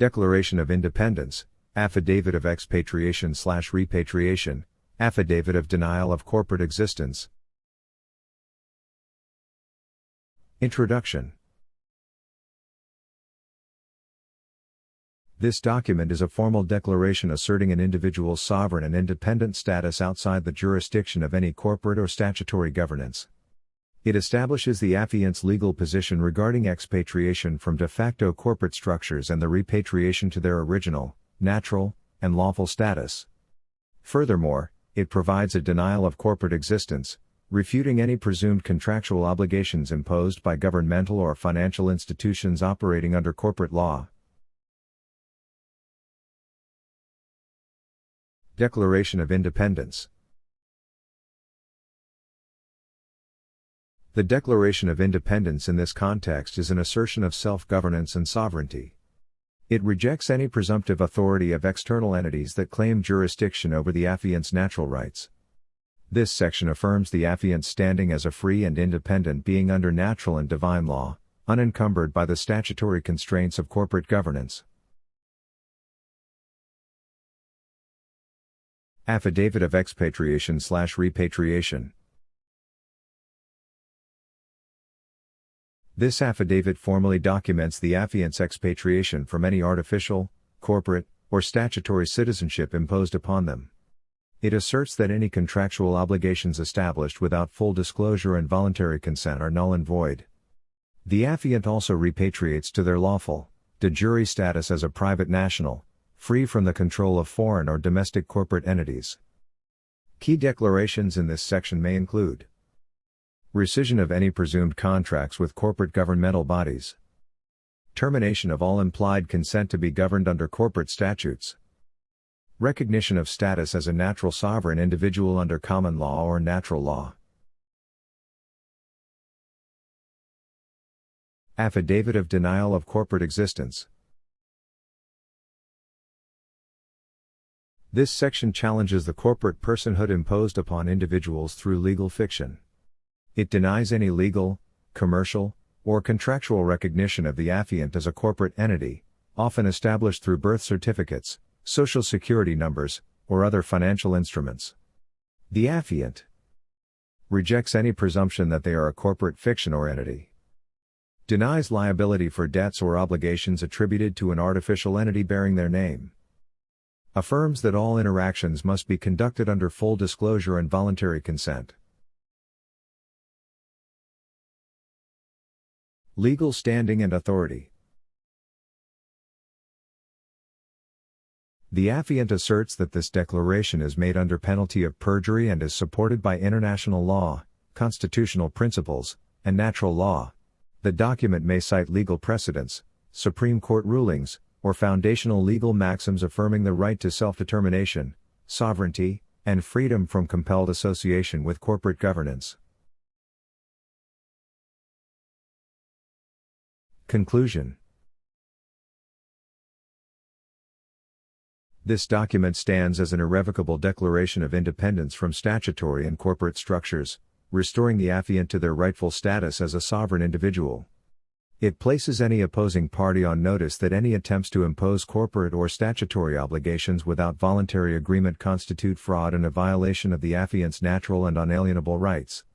Declaration of Independence, Affidavit of Expatriation/Repatriation, Affidavit of Denial of Corporate Existence. Introduction. This document is a formal declaration asserting an individual's sovereign and independent status outside the jurisdiction of any corporate or statutory governance. It establishes the affiant's legal position regarding expatriation from de facto corporate structures and the repatriation to their original, natural, and lawful status. Furthermore, it provides a denial of corporate existence, refuting any presumed contractual obligations imposed by governmental or financial institutions operating under corporate law. Declaration of Independence. The Declaration of Independence in this context is an assertion of self-governance and sovereignty. It rejects any presumptive authority of external entities that claim jurisdiction over the affiant's natural rights. This section affirms the affiant's standing as a free and independent being under natural and divine law, unencumbered by the statutory constraints of corporate governance. Affidavit of Expatriation/Repatriation. This affidavit formally documents the affiant's expatriation from any artificial, corporate, or statutory citizenship imposed upon them. It asserts that any contractual obligations established without full disclosure and voluntary consent are null and void. The affiant also repatriates to their lawful, de jure status as a private national, free from the control of foreign or domestic corporate entities. Key declarations in this section may include: rescission of any presumed contracts with corporate governmental bodies, termination of all implied consent to be governed under corporate statutes, recognition of status as a natural sovereign individual under common law or natural law. Affidavit of Denial of Corporate Existence. This section challenges the corporate personhood imposed upon individuals through legal fiction. It denies any legal, commercial, or contractual recognition of the affiant as a corporate entity, often established through birth certificates, social security numbers, or other financial instruments. The affiant rejects any presumption that they are a corporate fiction or entity. Denies liability for debts or obligations attributed to an artificial entity bearing their name. Affirms that all interactions must be conducted under full disclosure and voluntary consent. Legal standing and authority. The affiant asserts that this declaration is made under penalty of perjury and is supported by international law, constitutional principles, and natural law. The document may cite legal precedents, Supreme Court rulings, or foundational legal maxims affirming the right to self-determination, sovereignty, and freedom from compelled association with corporate governance. Conclusion. This document stands as an irrevocable declaration of independence from statutory and corporate structures, restoring the affiant to their rightful status as a sovereign individual. It places any opposing party on notice that any attempts to impose corporate or statutory obligations without voluntary agreement constitute fraud and a violation of the affiant's natural and unalienable rights.